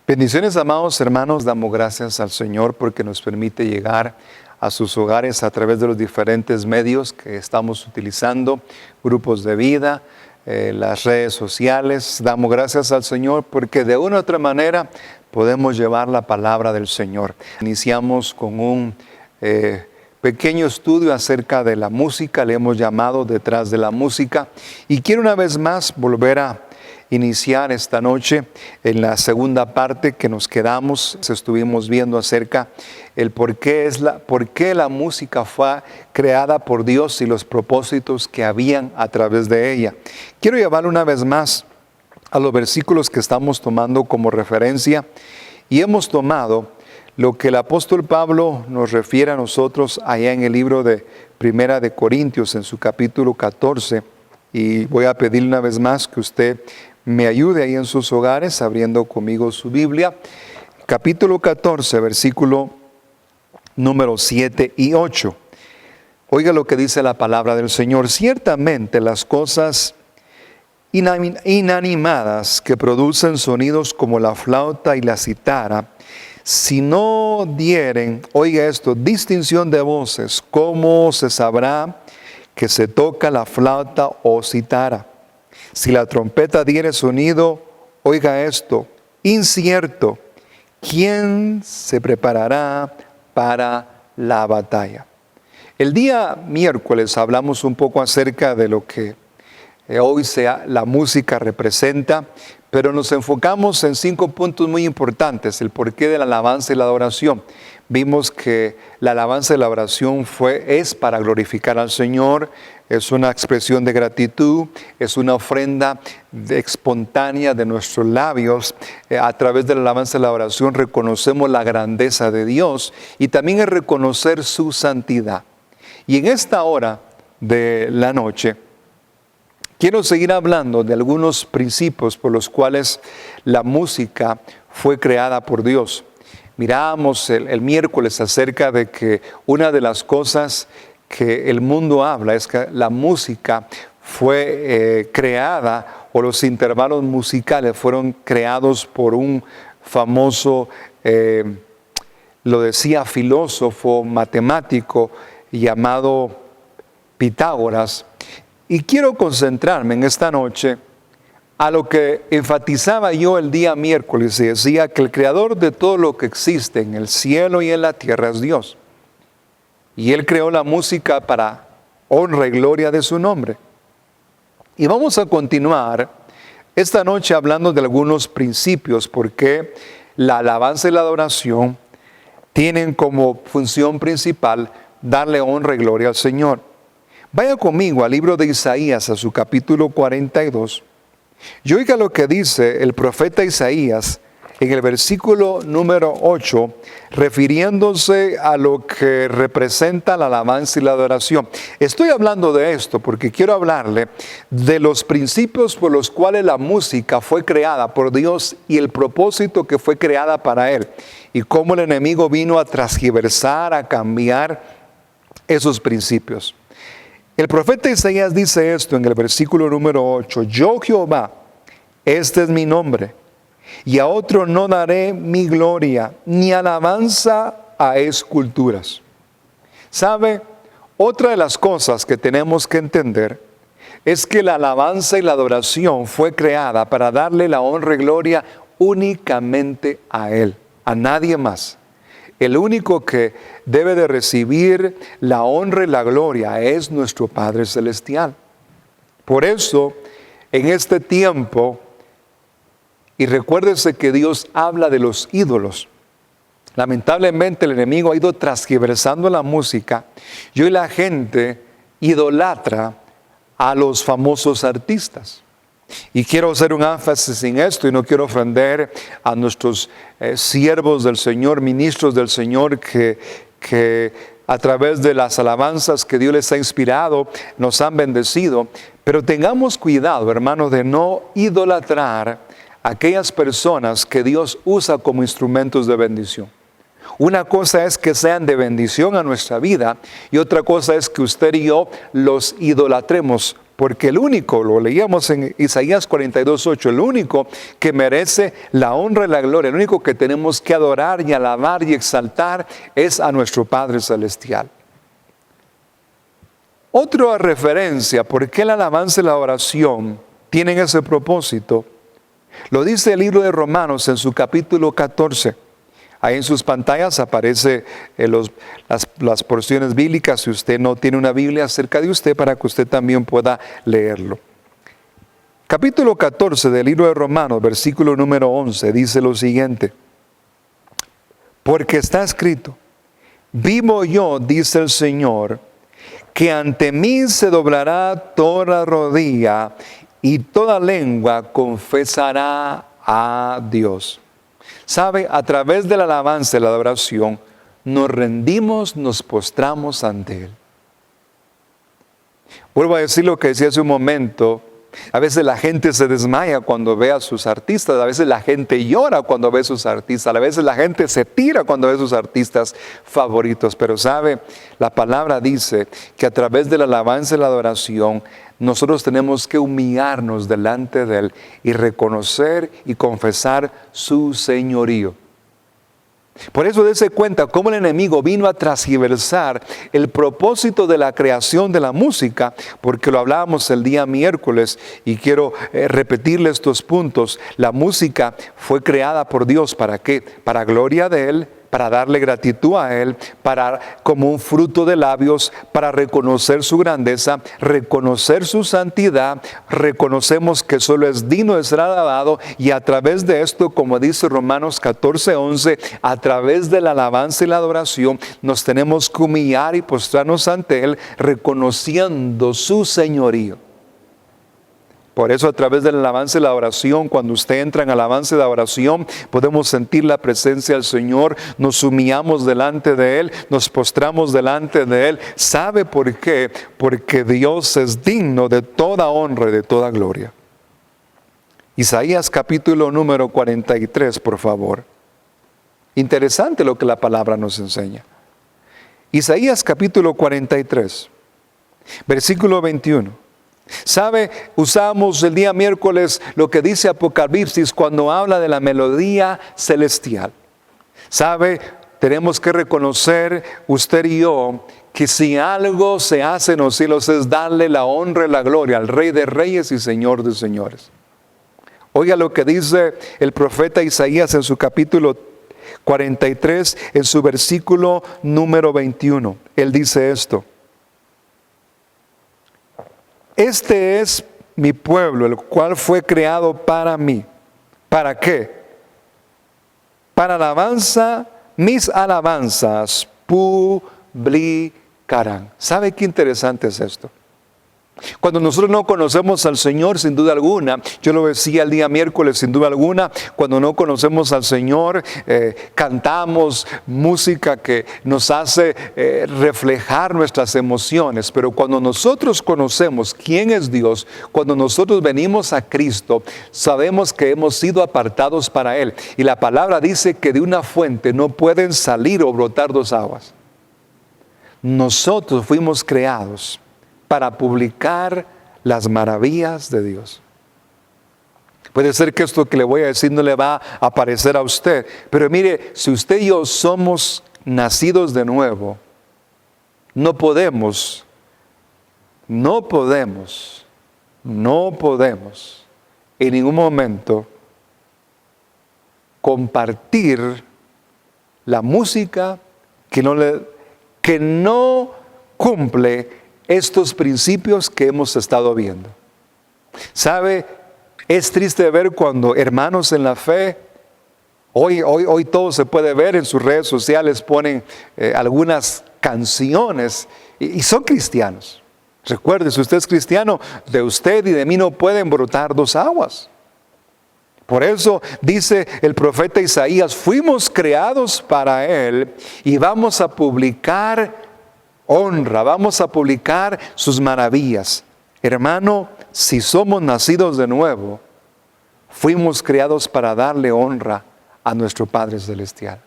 Bendiciones, amados hermanos, damos gracias al Señor porque nos permite llegar a sus hogares a través de los diferentes medios que estamos utilizando, grupos de vida, las redes sociales. Damos gracias al Señor porque de una u otra manera podemos llevar la palabra del Señor. Iniciamos con un pequeño estudio acerca de la música, le hemos llamado Detrás de la Música, y quiero una vez más volver a iniciar esta noche en la segunda parte que nos quedamos. Estuvimos viendo acerca el por qué la música fue creada por Dios y los propósitos que habían a través de ella. Quiero llevar una vez más a los versículos que estamos tomando como referencia, y hemos tomado lo que el apóstol Pablo nos refiere a nosotros allá en el libro de Primera de Corintios, en su capítulo 14, y voy a pedirle una vez más que usted me ayude ahí en sus hogares, abriendo conmigo su Biblia. Capítulo 14, versículo número 7 y 8. Oiga lo que dice la palabra del Señor. Ciertamente las cosas inanimadas que producen sonidos como la flauta y la cítara, si no dieren, oiga esto, distinción de voces, ¿cómo se sabrá que se toca la flauta o cítara? Si la trompeta diere sonido, oiga esto, incierto, ¿quién se preparará para la batalla? El día miércoles hablamos un poco acerca de lo que hoy la música representa, pero nos enfocamos en 5 puntos muy importantes: el porqué de la alabanza y la adoración. Vimos que la alabanza y la adoración es para glorificar al Señor, es una expresión de gratitud, es una ofrenda espontánea de nuestros labios. A través de la alabanza y la adoración reconocemos la grandeza de Dios y también es reconocer su santidad. Y en esta hora de la noche, quiero seguir hablando de algunos principios por los cuales la música fue creada por Dios. Miramos el miércoles acerca de que una de las cosas que el mundo habla es que la música fue creada, o los intervalos musicales fueron creados por un famoso, lo decía, filósofo matemático llamado Pitágoras. Y quiero concentrarme en esta noche a lo que enfatizaba yo el día miércoles, y decía que el creador de todo lo que existe en el cielo y en la tierra es Dios. Y Él creó la música para honra y gloria de su nombre. Y vamos a continuar esta noche hablando de algunos principios, porque la alabanza y la adoración tienen como función principal darle honra y gloria al Señor. Vaya conmigo al libro de Isaías, a su capítulo 42. Y oiga lo que dice el profeta Isaías en el versículo número 8, refiriéndose a lo que representa la alabanza y la adoración. Estoy hablando de esto porque quiero hablarle de los principios por los cuales la música fue creada por Dios y el propósito que fue creada para Él, y cómo el enemigo vino a transgiversar, a cambiar esos principios. El profeta Isaías dice esto en el versículo número 8: Yo, Jehová, este es mi nombre, y a otro no daré mi gloria, ni alabanza a esculturas. ¿Sabe? Otra de las cosas que tenemos que entender es que la alabanza y la adoración fue creada para darle la honra y gloria únicamente a Él, a nadie más. El único que debe de recibir la honra y la gloria es nuestro Padre Celestial. Por eso, en este tiempo, y recuérdese que Dios habla de los ídolos. Lamentablemente el enemigo ha ido transgiversando la música y hoy la gente idolatra a los famosos artistas. Y quiero hacer un énfasis en esto, y no quiero ofender a nuestros siervos del Señor, ministros del Señor, que a través de las alabanzas que Dios les ha inspirado, nos han bendecido. Pero tengamos cuidado, hermanos, de no idolatrar a aquellas personas que Dios usa como instrumentos de bendición. Una cosa es que sean de bendición a nuestra vida, y otra cosa es que usted y yo los idolatremos Porque el único, lo leíamos en Isaías 42:8, el único que merece la honra y la gloria, el único que tenemos que adorar y alabar y exaltar es a nuestro Padre Celestial. Otra referencia, ¿por qué la alabanza y la oración tienen ese propósito? Lo dice el libro de Romanos en su capítulo 14. Ahí en sus pantallas aparece las porciones bíblicas, si usted no tiene una Biblia cerca de usted, para que usted también pueda leerlo. Capítulo 14 del libro de Romanos, versículo número 11, dice lo siguiente: porque está escrito, vivo yo, dice el Señor, que ante mí se doblará toda rodilla y toda lengua confesará a Dios. ¿Sabe? A través de la alabanza y la adoración, nos rendimos, nos postramos ante Él. Vuelvo a decir lo que decía hace un momento. A veces la gente se desmaya cuando ve a sus artistas, a veces la gente llora cuando ve a sus artistas, a veces la gente se tira cuando ve a sus artistas favoritos. Pero ¿sabe? La palabra dice que a través de la alabanza y la adoración, nosotros tenemos que humillarnos delante de Él y reconocer y confesar su señorío. Por eso dése cuenta cómo el enemigo vino a transgiversar el propósito de la creación de la música, porque lo hablábamos el día miércoles y quiero repetirle estos puntos. La música fue creada por Dios, ¿para qué? Para gloria de Él, para darle gratitud a Él, como un fruto de labios, para reconocer su grandeza, reconocer su santidad. Reconocemos que solo es digno de ser alabado, y a través de esto, como dice Romanos 14:11, a través de la alabanza y la adoración, nos tenemos que humillar y postrarnos ante Él, reconociendo su señorío. Por eso a través de la alabanza y la oración, cuando usted entra en alabanza y la oración, podemos sentir la presencia del Señor, nos humillamos delante de Él, nos postramos delante de Él. ¿Sabe por qué? Porque Dios es digno de toda honra y de toda gloria. Isaías capítulo número 43, por favor. Interesante lo que la palabra nos enseña. Isaías capítulo 43, versículo 21. ¿Sabe? Usamos el día miércoles lo que dice Apocalipsis cuando habla de la melodía celestial. ¿Sabe? Tenemos que reconocer, usted y yo, que si algo se hace en los cielos es darle la honra y la gloria al Rey de Reyes y Señor de Señores. Oiga lo que dice el profeta Isaías en su capítulo 43, en su versículo número 21. Él dice esto: este es mi pueblo, el cual fue creado para mí. ¿Para qué? Para alabanza, mis alabanzas publicarán. ¿Sabe qué interesante es esto? Cuando nosotros no conocemos al Señor, sin duda alguna, yo lo decía el día miércoles, sin duda alguna, cuando no conocemos al Señor, cantamos música que nos hace reflejar nuestras emociones. Pero cuando nosotros conocemos quién es Dios, cuando nosotros venimos a Cristo, sabemos que hemos sido apartados para Él. Y la palabra dice que de una fuente no pueden salir o brotar dos aguas. Nosotros fuimos creados para publicar las maravillas de Dios. Puede ser que esto que le voy a decir no le va a parecer a usted, pero mire, si usted y yo somos nacidos de nuevo, no podemos en ningún momento compartir la música que no cumple estos principios que hemos estado viendo. ¿Sabe? Es triste ver cuando hermanos en la fe, hoy todo se puede ver en sus redes sociales, ponen algunas canciones y son cristianos. Recuerde, si usted es cristiano, de usted y de mí no pueden brotar dos aguas. Por eso dice el profeta Isaías, fuimos creados para Él y vamos a publicar honra, vamos a publicar sus maravillas. Hermano, si somos nacidos de nuevo, fuimos creados para darle honra a nuestro Padre Celestial.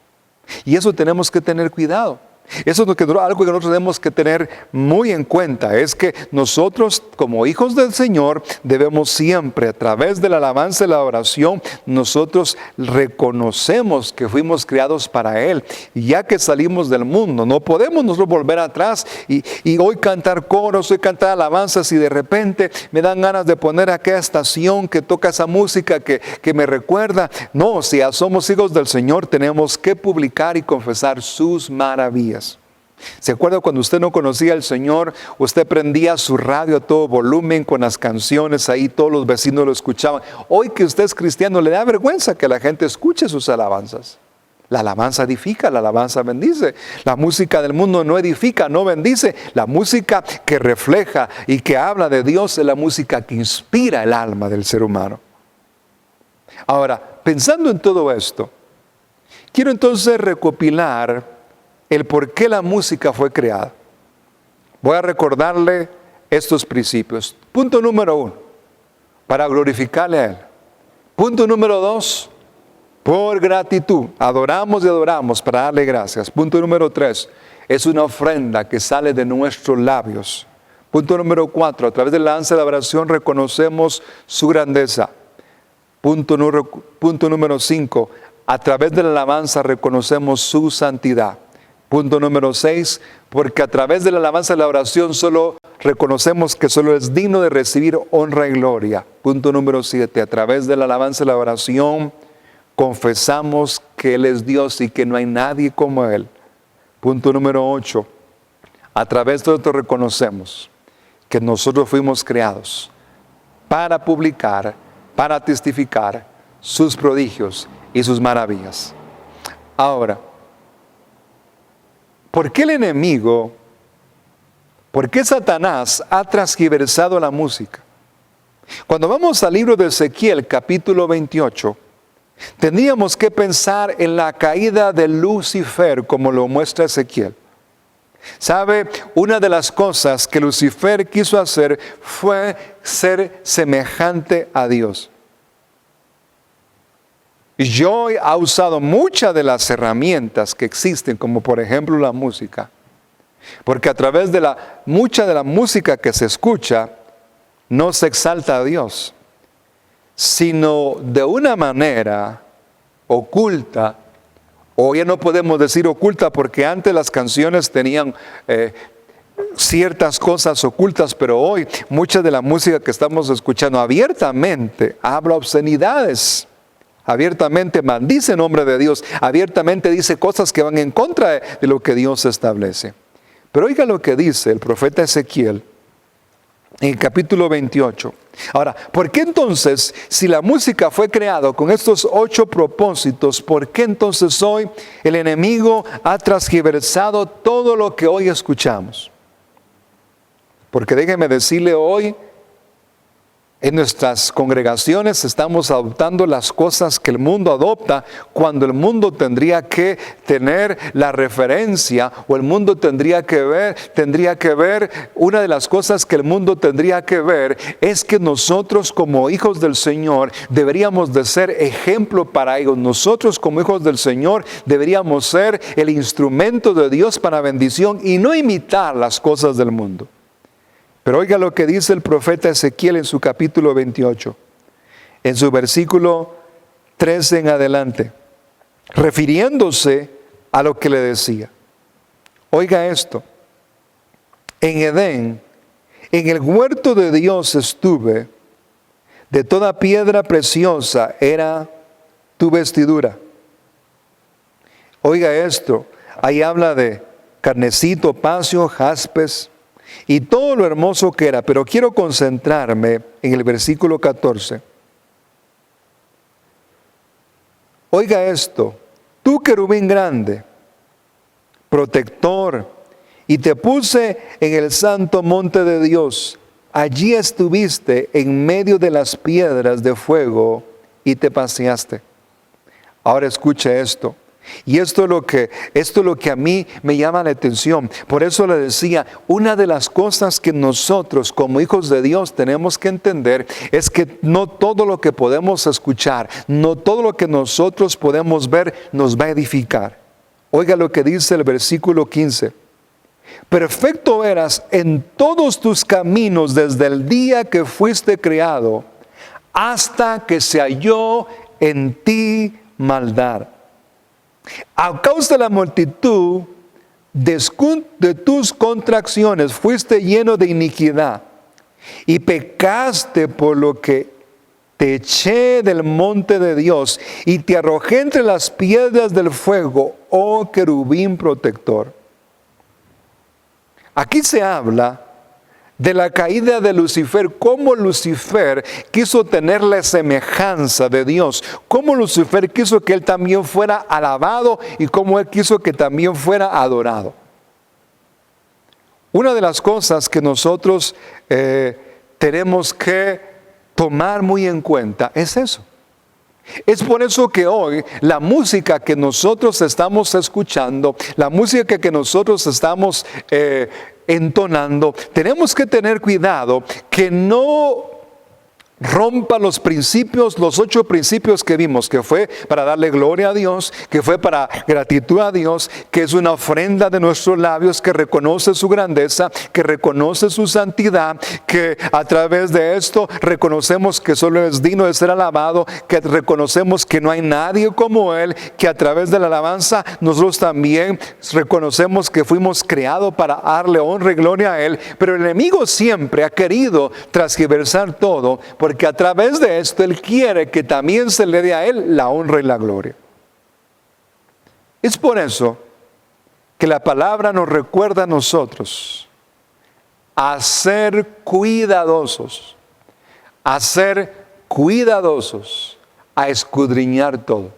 Y eso tenemos que tener cuidado. Eso es algo que nosotros tenemos que tener muy en cuenta, es que nosotros como hijos del Señor debemos siempre, a través de la alabanza y la oración, nosotros reconocemos que fuimos creados para Él. Y ya que salimos del mundo, no podemos nosotros volver atrás y hoy cantar coros, hoy cantar alabanzas y de repente me dan ganas de poner aquella estación que toca esa música que me recuerda. No, si ya somos hijos del Señor tenemos que publicar y confesar sus maravillas. ¿Se acuerda cuando usted no conocía al Señor? Usted prendía su radio a todo volumen con las canciones, ahí todos los vecinos lo escuchaban. Hoy que usted es cristiano, le da vergüenza que la gente escuche sus alabanzas. La alabanza edifica, la alabanza bendice. La música del mundo no edifica, no bendice. La música que refleja y que habla de Dios es la música que inspira el alma del ser humano. Ahora, pensando en todo esto, quiero entonces recopilar el por qué la música fue creada. Voy a recordarle estos principios. Punto número 1, para glorificarle a Él. Punto número 2, por gratitud. Adoramos y adoramos para darle gracias. Punto número 3, es una ofrenda que sale de nuestros labios. Punto número 4, a través de la danza de la oración reconocemos su grandeza. Punto número 5, a través de la alabanza reconocemos su santidad. Punto número 6, porque a través de la alabanza y la oración solo reconocemos que solo es digno de recibir honra y gloria. Punto número 7, a través de la alabanza y la oración confesamos que Él es Dios y que no hay nadie como Él. Punto número 8, a través de esto reconocemos que nosotros fuimos creados para publicar, para testificar sus prodigios y sus maravillas. Ahora, ¿por qué el enemigo, por qué Satanás ha transgiversado la música? Cuando vamos al libro de Ezequiel, capítulo 28, tendríamos que pensar en la caída de Lucifer, como lo muestra Ezequiel. ¿Sabe? Una de las cosas que Lucifer quiso hacer fue ser semejante a Dios. Y hoy ha usado muchas de las herramientas que existen, como por ejemplo la música. Porque a través de mucha de la música que se escucha, no se exalta a Dios, sino de una manera oculta, o ya no podemos decir oculta, porque antes las canciones tenían ciertas cosas ocultas, pero hoy mucha de la música que estamos escuchando abiertamente habla obscenidades. Abiertamente maldice el nombre de Dios, abiertamente dice cosas que van en contra de lo que Dios establece. Pero oiga lo que dice el profeta Ezequiel en el capítulo 28. Ahora, ¿por qué entonces, si la música fue creada con estos 8 propósitos, por qué entonces hoy el enemigo ha transgiversado todo lo que hoy escuchamos? Porque déjeme decirle, hoy en nuestras congregaciones estamos adoptando las cosas que el mundo adopta, cuando el mundo tendría que tener la referencia, o el mundo tendría que ver, una de las cosas que el mundo tendría que ver es que nosotros como hijos del Señor deberíamos de ser ejemplo para ellos. Nosotros como hijos del Señor deberíamos ser el instrumento de Dios para bendición y no imitar las cosas del mundo. Pero oiga lo que dice el profeta Ezequiel en su capítulo 28, en su versículo 13 en adelante, refiriéndose a lo que le decía. Oiga esto: en Edén, en el huerto de Dios estuve, de toda piedra preciosa era tu vestidura. Oiga esto, ahí habla de carnecito, pacio, jaspes, y todo lo hermoso que era, pero quiero concentrarme en el versículo 14. Oiga esto: tú querubín grande, protector, y te puse en el santo monte de Dios. Allí estuviste en medio de las piedras de fuego y te paseaste. Ahora escuche esto. Y esto es lo que a mí me llama la atención. Por eso le decía, una de las cosas que nosotros como hijos de Dios tenemos que entender es que no todo lo que podemos escuchar, no todo lo que nosotros podemos ver nos va a edificar. Oiga lo que dice el versículo 15. Perfecto eras en todos tus caminos desde el día que fuiste creado, hasta que se halló en ti maldad. A causa de la multitud de tus contracciones fuiste lleno de iniquidad y pecaste, por lo que te eché del monte de Dios y te arrojé entre las piedras del fuego, oh querubín protector. Aquí se habla de la caída de Lucifer, cómo Lucifer quiso tener la semejanza de Dios, cómo Lucifer quiso que él también fuera alabado y cómo él quiso que también fuera adorado. Una de las cosas que nosotros tenemos que tomar muy en cuenta es eso. Es por eso que hoy la música que nosotros estamos escuchando, la música que nosotros estamos entonando, tenemos que tener cuidado que no rompa los principios, los 8 principios que vimos, que fue para darle gloria a Dios, que fue para gratitud a Dios, que es una ofrenda de nuestros labios, que reconoce su grandeza, que reconoce su santidad, que a través de esto reconocemos que solo es digno de ser alabado, que reconocemos que no hay nadie como Él, que a través de la alabanza nosotros también reconocemos que fuimos creados para darle honra y gloria a Él, pero el enemigo siempre ha querido transgiversar todo, porque a través de esto Él quiere que también se le dé a Él la honra y la gloria. Es por eso que la palabra nos recuerda a nosotros a ser cuidadosos, a escudriñar todo.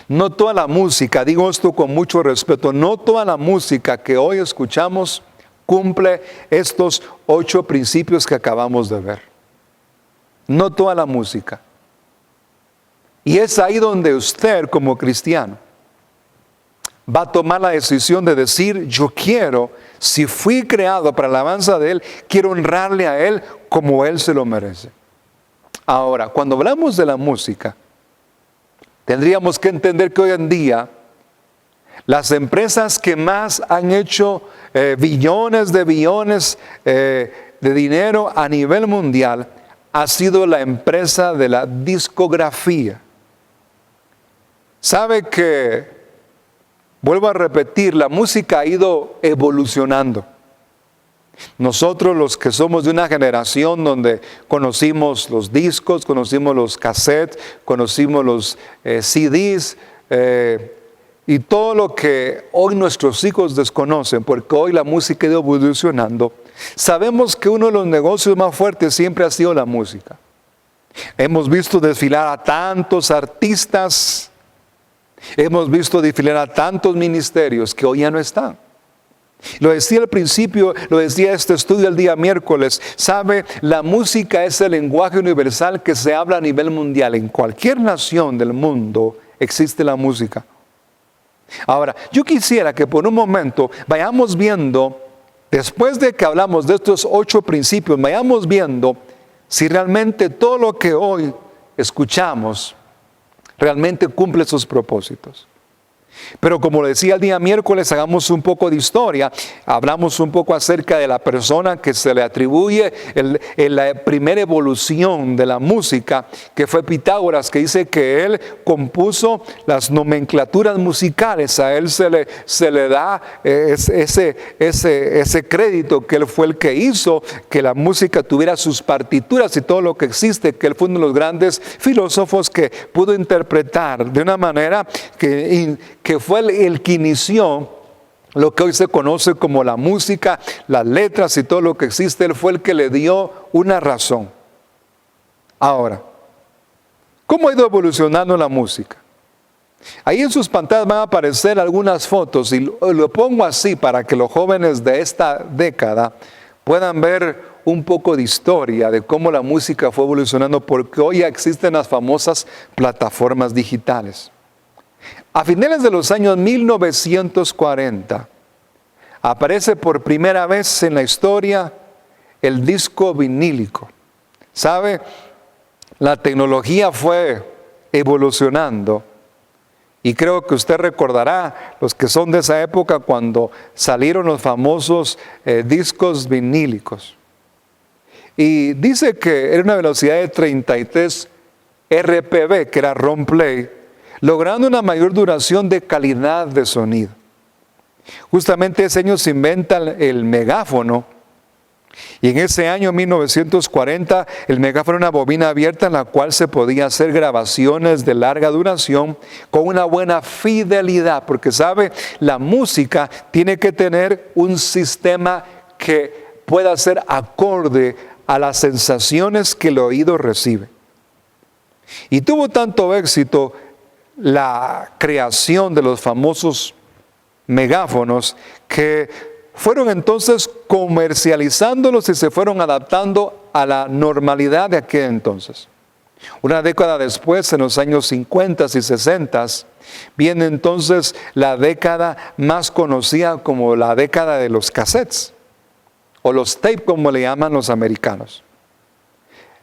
No toda la música, digo esto con mucho respeto, no toda la música que hoy escuchamos cumple estos 8 principios que acabamos de ver. No toda la música. Y es ahí donde usted, como cristiano, va a tomar la decisión de decir: yo quiero, si fui creado para la alabanza de Él, quiero honrarle a Él como Él se lo merece. Ahora, cuando hablamos de la música, tendríamos que entender que hoy en día las empresas que más han hecho billones de dinero a nivel mundial ha sido la empresa de la discografía. Sabe que, vuelvo a repetir, la música ha ido evolucionando. Nosotros, los que somos de una generación donde conocimos los discos, conocimos los cassettes, conocimos los CDs, y todo lo que hoy nuestros hijos desconocen, porque hoy la música ha ido evolucionando, sabemos que uno de los negocios más fuertes siempre ha sido la música. Hemos visto desfilar a tantos artistas, hemos visto desfilar a tantos ministerios que hoy ya no están. Lo decía al principio, lo decía este estudio el día miércoles, sabe, la música es el lenguaje universal que se habla a nivel mundial. En cualquier nación del mundo existe la música. Ahora, yo quisiera que por un momento vayamos viendo, después de que hablamos de estos 8 principios, vayamos viendo si realmente todo lo que hoy escuchamos realmente cumple sus propósitos. Pero como lo decía el día miércoles, hagamos un poco de historia. Hablamos un poco acerca de la persona que se le atribuye la primera evolución de la música, que fue Pitágoras, que dice que él compuso las nomenclaturas musicales. A él se le da ese crédito, que él fue el que hizo que la música tuviera sus partituras y todo lo que existe, que él fue uno de los grandes filósofos que pudo interpretar de una manera que fue el que inició lo que hoy se conoce como la música, las letras y todo lo que existe. Él fue el que le dio una razón. Ahora, ¿cómo ha ido evolucionando la música? Ahí en sus pantallas van a aparecer algunas fotos y lo pongo así para que los jóvenes de esta década puedan ver un poco de historia de cómo la música fue evolucionando, porque hoy ya existen las famosas plataformas digitales. A finales de los años 1940, aparece por primera vez en la historia el disco vinílico. ¿Sabe? La tecnología fue evolucionando Y creo que usted recordará, los que son de esa época, cuando salieron los famosos discos vinílicos. Y dice que era una velocidad de 33 RPB, que era long play, logrando una mayor duración de calidad de sonido. Justamente ese año se inventa el megáfono, y en ese año 1940 el megáfono era una bobina abierta en la cual se podía hacer grabaciones de larga duración con una buena fidelidad, porque sabe, la música tiene que tener un sistema que pueda ser acorde a las sensaciones que el oído recibe. Y tuvo tanto éxito la creación de los famosos megáfonos que fueron entonces comercializándolos y se fueron adaptando a la normalidad de aquel entonces. Una década después, en los años 50 y 60, viene entonces la década más conocida como la década de los cassettes, o los tape como le llaman los americanos.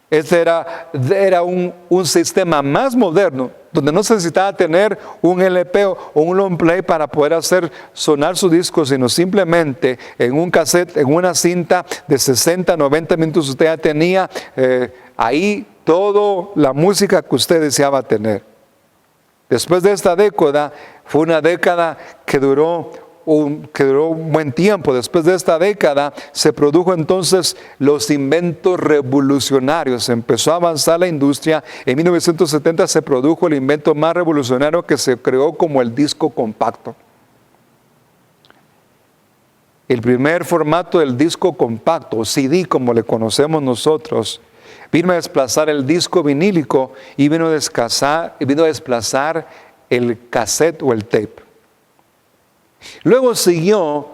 Este era un sistema más moderno, donde no se necesitaba tener un LP o un long play para poder hacer sonar su disco, sino simplemente en un cassette, en una cinta de 60, 90 minutos, usted ya tenía ahí toda la música que usted deseaba tener. Después de esta década, fue una década que duró un buen tiempo. Después de esta década se produjo entonces los inventos revolucionarios, empezó a avanzar la industria. En 1970 se produjo el invento más revolucionario que se creó como el disco compacto. El primer formato del disco compacto, o CD como le conocemos nosotros, vino a desplazar el disco vinílico y vino a desplazar el cassette o el tape. Luego siguió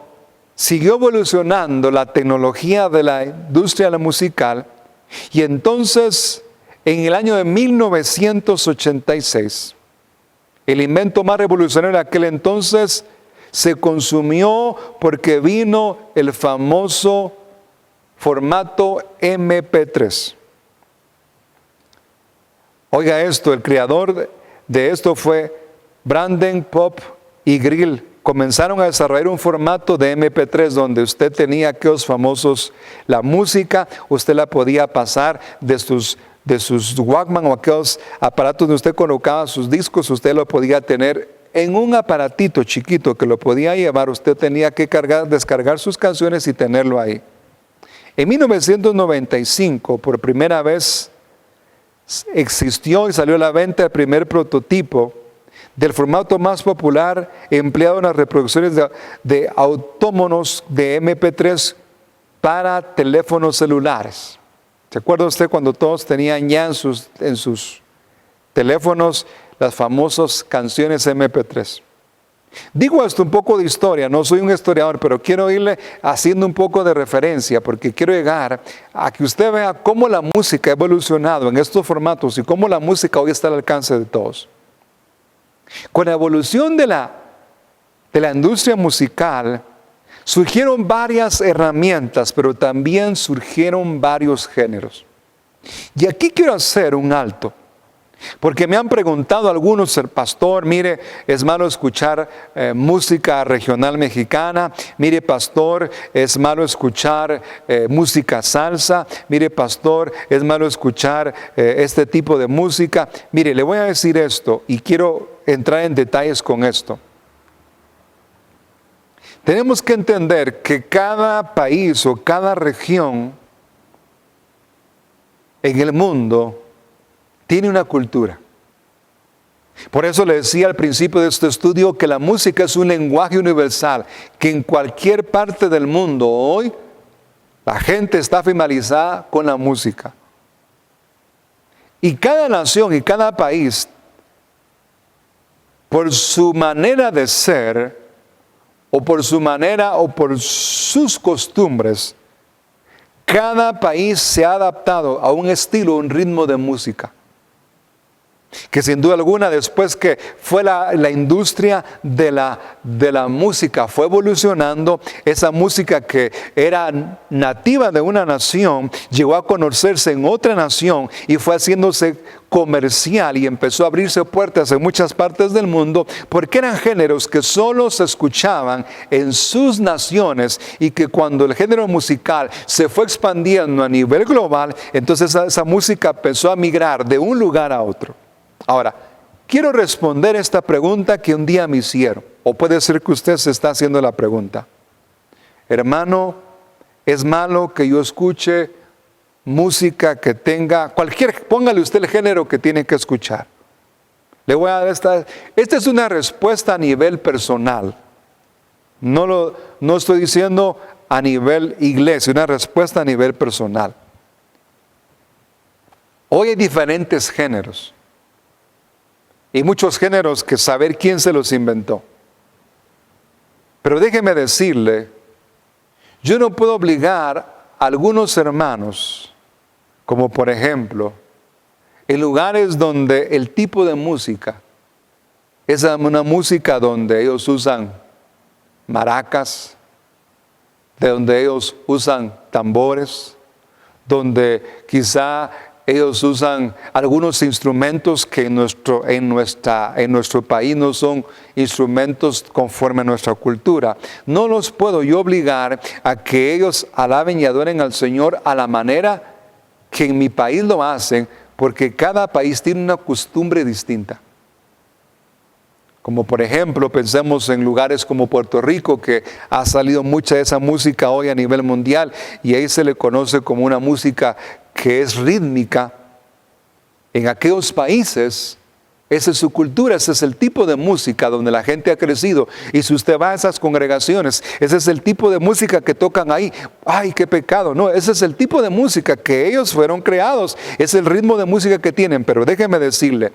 evolucionando la tecnología de la industria musical, y entonces en el año de 1986, el invento más revolucionario de aquel entonces se consumió porque vino el famoso formato MP3. Oiga esto, el creador de esto fue Branden, Pop y Grill. Comenzaron a desarrollar un formato de MP3 donde usted tenía aquellos famosos, la música, usted la podía pasar de sus Walkman o aquellos aparatos donde usted colocaba sus discos, usted lo podía tener en un aparatito chiquito que lo podía llevar, usted tenía que descargar sus canciones y tenerlo ahí. En 1995, por primera vez, existió y salió a la venta el primer prototipo del formato más popular empleado en las reproducciones de autómatos de MP3 para teléfonos celulares. ¿Se acuerda usted cuando todos tenían ya en sus teléfonos las famosas canciones MP3? Digo esto un poco de historia, no soy un historiador, pero quiero irle haciendo un poco de referencia porque quiero llegar a que usted vea cómo la música ha evolucionado en estos formatos y cómo la música hoy está al alcance de todos. Con la evolución de la industria musical, surgieron varias herramientas, pero también surgieron varios géneros. Y aquí quiero hacer un alto, porque me han preguntado algunos, el pastor, mire, es malo escuchar música regional mexicana, mire, pastor, es malo escuchar música salsa, mire, pastor, es malo escuchar este tipo de música. Mire, le voy a decir esto y quiero entrar en detalles con esto. Tenemos que entender que cada país o cada región en el mundo tiene una cultura. Por eso le decía al principio de este estudio que la música es un lenguaje universal, que en cualquier parte del mundo hoy la gente está familiarizada con la música. Y cada nación y cada país, por su manera de ser, o por su manera o por sus costumbres, cada país se ha adaptado a un estilo, un ritmo de música. Que sin duda alguna, después que fue la industria de la música, fue evolucionando, esa música que era nativa de una nación, llegó a conocerse en otra nación y fue haciéndose comercial y empezó a abrirse puertas en muchas partes del mundo, porque eran géneros que solo se escuchaban en sus naciones, y que cuando el género musical se fue expandiendo a nivel global, entonces esa música empezó a migrar de un lugar a otro. Ahora, quiero responder esta pregunta que un día me hicieron, o puede ser que usted se está haciendo la pregunta. Hermano, ¿es malo que yo escuche música que tenga póngale usted el género que tiene que escuchar? Le voy a dar esta es una respuesta a nivel personal. No estoy diciendo a nivel iglesia, una respuesta a nivel personal. Hoy hay diferentes géneros. Y muchos géneros que saber quién se los inventó. Pero déjeme decirle, yo no puedo obligar a algunos hermanos, como por ejemplo, en lugares donde el tipo de música es una música donde ellos usan maracas, de donde ellos usan tambores, donde quizá ellos usan algunos instrumentos que en nuestro país no son instrumentos conforme a nuestra cultura. No los puedo yo obligar a que ellos alaben y adoren al Señor a la manera que en mi país lo hacen, porque cada país tiene una costumbre distinta. Como por ejemplo, pensemos en lugares como Puerto Rico, que ha salido mucha de esa música hoy a nivel mundial, y ahí se le conoce como una música que es rítmica. En aquellos países, esa es su cultura, ese es el tipo de música donde la gente ha crecido. Y si usted va a esas congregaciones, ese es el tipo de música que tocan ahí. ¡Ay, qué pecado! No, ese es el tipo de música que ellos fueron creados. Es el ritmo de música que tienen. Pero déjeme decirle,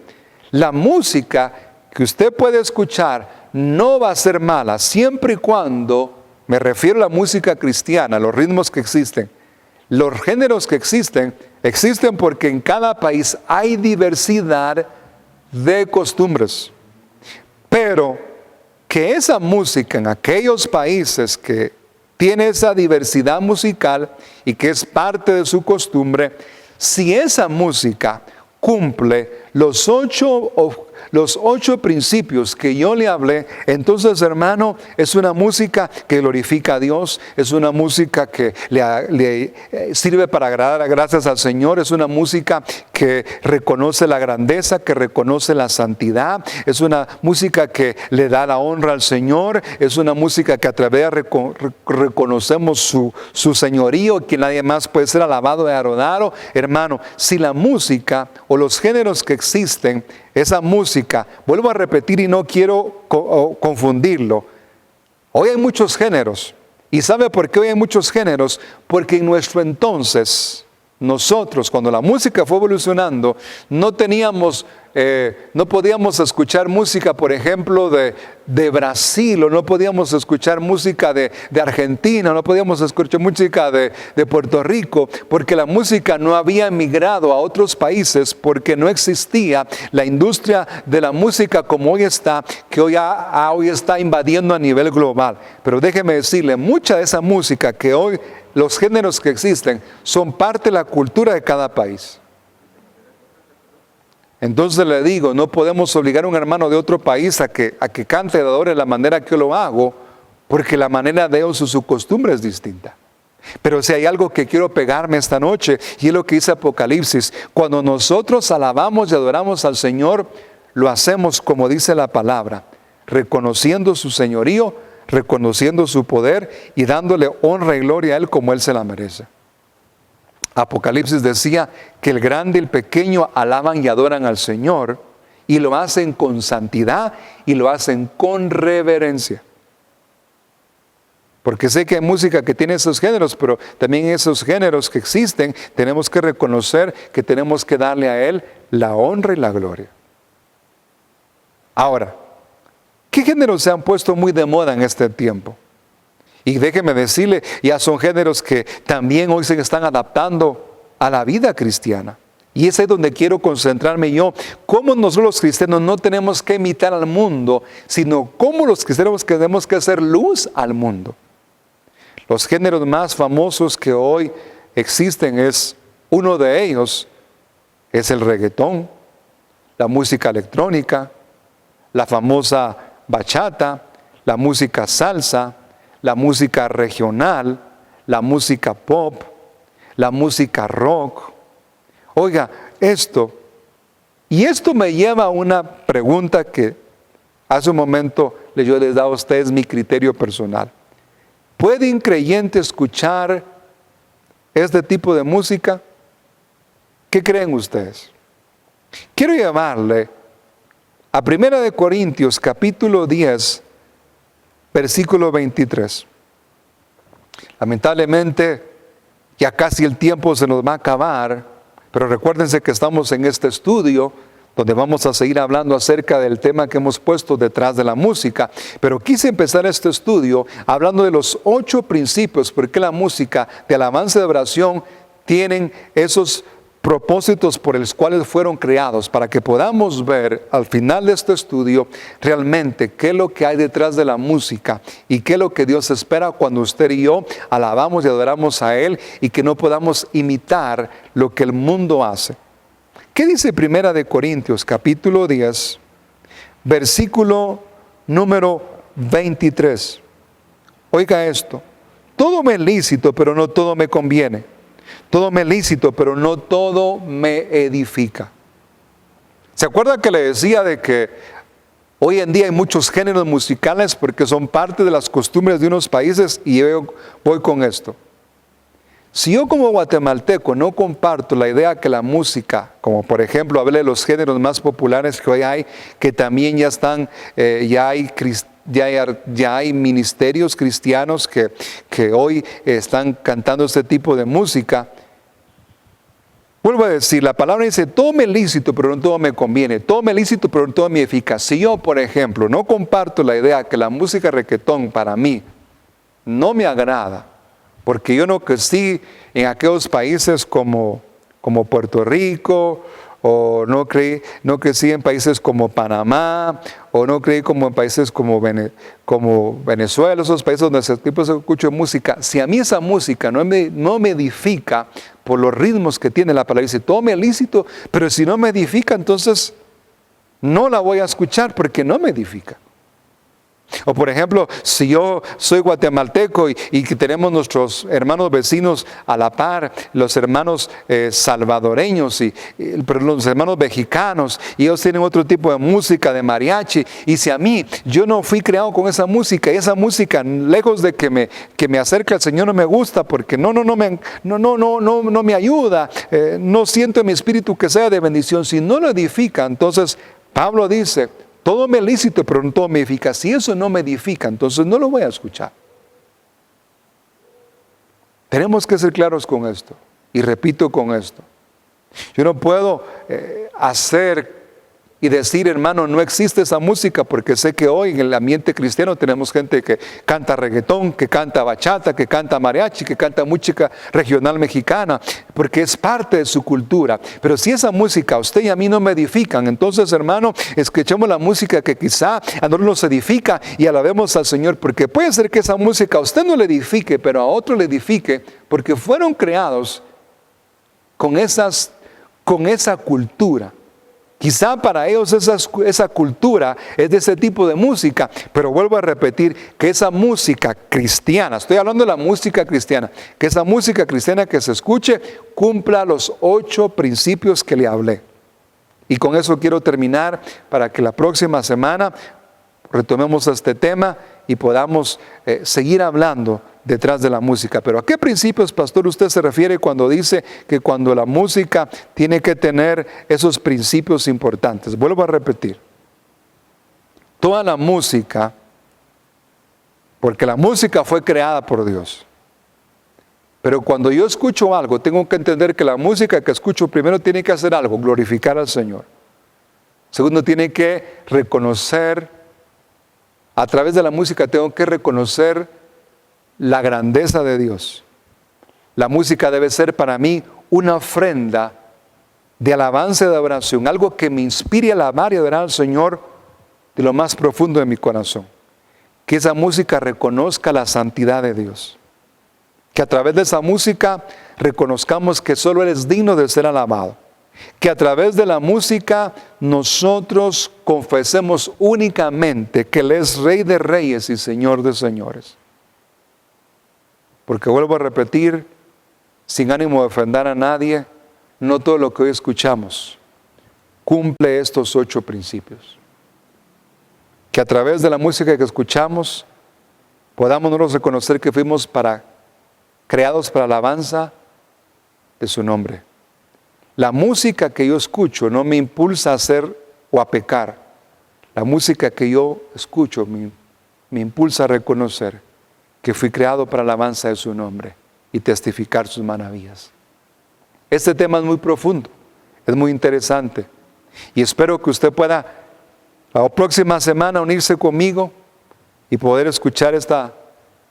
la música que usted puede escuchar no va a ser mala, siempre y cuando, me refiero a la música cristiana, los ritmos que existen. Los géneros que existen porque en cada país hay diversidad de costumbres. Pero que esa música en aquellos países que tiene esa diversidad musical y que es parte de su costumbre, si esa música cumple los ocho principios que yo le hablé, entonces, hermano, es una música que glorifica a Dios, es una música que le sirve para agradar gracias al Señor, es una música que reconoce la grandeza, que reconoce la santidad, es una música que le da la honra al Señor, es una música que a través de reconocemos su señorío, que nadie más puede ser alabado y adorado. Hermano, si la música o los géneros que existen, esa música, vuelvo a repetir y no quiero confundirlo, hoy hay muchos géneros. ¿Y sabe por qué hoy hay muchos géneros? Porque en nuestro entonces, nosotros, cuando la música fue evolucionando, no podíamos escuchar música, por ejemplo, de Brasil, o no podíamos escuchar música de Argentina, no podíamos escuchar música de Puerto Rico, porque la música no había emigrado a otros países, porque no existía la industria de la música como hoy está, que hoy está invadiendo a nivel global. Pero déjeme decirle, mucha de esa música que hoy, los géneros que existen, son parte de la cultura de cada país. Entonces le digo, no podemos obligar a un hermano de otro país a que cante y adore de la manera que yo lo hago, porque la manera de ellos o su costumbre es distinta. Pero si hay algo que quiero pegarme esta noche, y es lo que dice Apocalipsis, cuando nosotros alabamos y adoramos al Señor, lo hacemos como dice la palabra, reconociendo su señorío, reconociendo su poder y dándole honra y gloria a Él como Él se la merece. Apocalipsis decía que el grande y el pequeño alaban y adoran al Señor, y lo hacen con santidad y lo hacen con reverencia. Porque sé que hay música que tiene esos géneros, pero también esos géneros que existen, tenemos que reconocer que tenemos que darle a Él la honra y la gloria. Ahora, ¿qué géneros se han puesto muy de moda en este tiempo? Y déjeme decirle, ya son géneros que también hoy se están adaptando a la vida cristiana. Y es ahí donde quiero concentrarme yo. Cómo nosotros los cristianos no tenemos que imitar al mundo, sino cómo los cristianos tenemos que hacer luz al mundo. Los géneros más famosos que hoy existen uno de ellos es el reggaetón, la música electrónica, la famosa bachata, la música salsa, la música regional, la música pop, la música rock. Oiga, esto me lleva a una pregunta que hace un momento yo les he dado a ustedes mi criterio personal. ¿Puede un creyente escuchar este tipo de música? ¿Qué creen ustedes? Quiero llevarle a 1 Corintios capítulo 10, versículo 23. Lamentablemente, ya casi el tiempo se nos va a acabar, pero recuérdense que estamos en este estudio donde vamos a seguir hablando acerca del tema que hemos puesto detrás de la música. Pero quise empezar este estudio hablando de los 8 principios, porque la música de alabanza y de oración tienen esos propósitos por los cuales fueron creados, para que podamos ver al final de este estudio realmente qué es lo que hay detrás de la música y qué es lo que Dios espera cuando usted y yo alabamos y adoramos a Él, y que no podamos imitar lo que el mundo hace. ¿Qué dice 1 Corintios capítulo 10, versículo número 23? Oiga esto: todo me es lícito, pero no todo me conviene. Todo me es lícito, pero no todo me edifica. ¿Se acuerda que le decía de que hoy en día hay muchos géneros musicales porque son parte de las costumbres de unos países? Y yo voy con esto. Si yo como guatemalteco no comparto la idea que la música, como por ejemplo hablé de los géneros más populares que hoy hay, que también ya están, ya hay ministerios cristianos que hoy están cantando este tipo de música. Vuelvo a decir, la palabra dice: todo me es lícito, pero no todo me conviene. Todo me es lícito, pero no todo me eficaz. Si yo, por ejemplo, no comparto la idea que la música reggaetón para mí no me agrada, porque yo no crecí en aquellos países como Puerto Rico, o no crecí en países como Panamá, o no crecí como en países como Venezuela, esos países donde ese tipo de escucho música. Si a mí esa música no me edifica por los ritmos que tiene la palabra, dice todo me es lícito, pero si no me edifica, entonces no la voy a escuchar porque no me edifica. O por ejemplo, si yo soy guatemalteco y que tenemos nuestros hermanos vecinos a la par, los hermanos salvadoreños pero los hermanos mexicanos, y ellos tienen otro tipo de música, de mariachi, y si a mí, yo no fui creado con esa música, y esa música, lejos de que me acerque al Señor, no me gusta, porque no me ayuda, no siento en mi espíritu que sea de bendición, si no lo edifica, entonces Pablo dice: todo me es lícito, pero no todo me edifica. Si eso no me edifica, entonces no lo voy a escuchar. Tenemos que ser claros con esto. Y repito con esto: yo no puedo hacer y decir, hermano, no existe esa música, porque sé que hoy en el ambiente cristiano tenemos gente que canta reggaetón, que canta bachata, que canta mariachi, que canta música regional mexicana, porque es parte de su cultura. Pero si esa música a usted y a mí no me edifican, entonces, hermano, escuchemos la música que quizá a nosotros nos edifica y alabemos al Señor, porque puede ser que esa música a usted no le edifique, pero a otro le edifique, porque fueron creados con esa cultura. Quizá para ellos esa cultura es de ese tipo de música, pero vuelvo a repetir que esa música cristiana, estoy hablando de la música cristiana, que esa música cristiana que se escuche cumpla los 8 principios que le hablé. Y con eso quiero terminar, para que la próxima semana retomemos este tema y podamos seguir hablando detrás de la música. Pero ¿a qué principios, pastor, usted se refiere cuando dice que cuando la música tiene que tener esos principios importantes? Vuelvo a repetir. Toda la música, porque la música fue creada por Dios. Pero cuando yo escucho algo, tengo que entender que la música que escucho primero tiene que hacer algo: glorificar al Señor. Segundo, tiene que reconocer, a través de la música tengo que reconocer la grandeza de Dios. La música debe ser para mí una ofrenda de alabanza y de adoración, algo que me inspire a alabar y adorar al Señor de lo más profundo de mi corazón. Que esa música reconozca la santidad de Dios. Que a través de esa música reconozcamos que solo Él es digno de ser alabado. Que a través de la música nosotros confesemos únicamente que Él es Rey de Reyes y Señor de Señores. Porque vuelvo a repetir, sin ánimo de ofender a nadie, no todo lo que hoy escuchamos cumple estos 8 principios. Que a través de la música que escuchamos podamos nosotros reconocer que fuimos creados para la alabanza de su nombre. La música que yo escucho no me impulsa a hacer o a pecar. La música que yo escucho me impulsa a reconocer que fui creado para la alabanza de su nombre y testificar sus maravillas. Este tema es muy profundo, es muy interesante y espero que usted pueda la próxima semana unirse conmigo y poder escuchar esta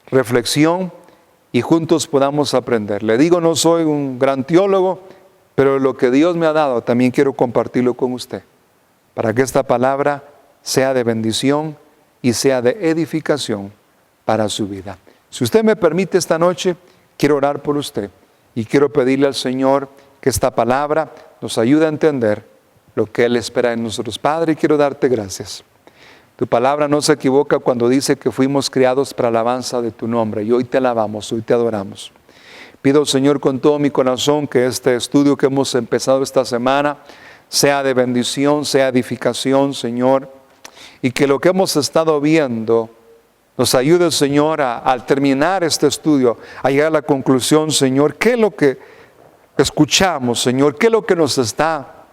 reflexión y juntos podamos aprender. Le digo, no soy un gran teólogo, pero lo que Dios me ha dado también quiero compartirlo con usted, para que esta palabra sea de bendición y sea de edificación para su vida. Si usted me permite esta noche, quiero orar por usted y quiero pedirle al Señor que esta palabra nos ayude a entender lo que Él espera de nosotros. Padre, quiero darte gracias. Tu palabra no se equivoca cuando dice que fuimos creados para la alabanza de tu nombre y hoy te alabamos, hoy te adoramos. Pido, Señor, con todo mi corazón que este estudio que hemos empezado esta semana sea de bendición, sea edificación, Señor, y que lo que hemos estado viendo nos ayude, Señor, al terminar este estudio, a llegar a la conclusión, Señor, qué es lo que escuchamos, Señor, qué es lo que nos está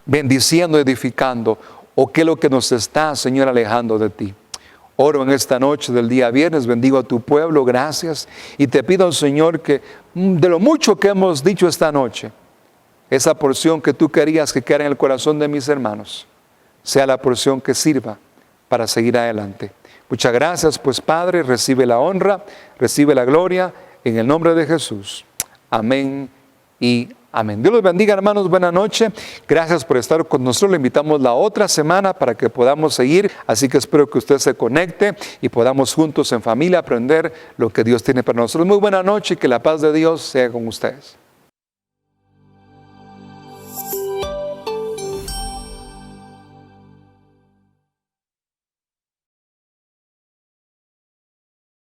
bendiciendo, edificando, o qué es lo que nos está, Señor, alejando de ti. Oro en esta noche del día viernes, bendigo a tu pueblo, gracias, y te pido, Señor, que de lo mucho que hemos dicho esta noche, esa porción que tú querías que quedara en el corazón de mis hermanos, sea la porción que sirva para seguir adelante. Muchas gracias, pues, Padre, recibe la honra, recibe la gloria, en el nombre de Jesús. Amén y amén. Dios los bendiga, hermanos, buena noche. Gracias por estar con nosotros. Le invitamos la otra semana para que podamos seguir. Así que espero que usted se conecte y podamos juntos en familia aprender lo que Dios tiene para nosotros. Muy buena noche y que la paz de Dios sea con ustedes.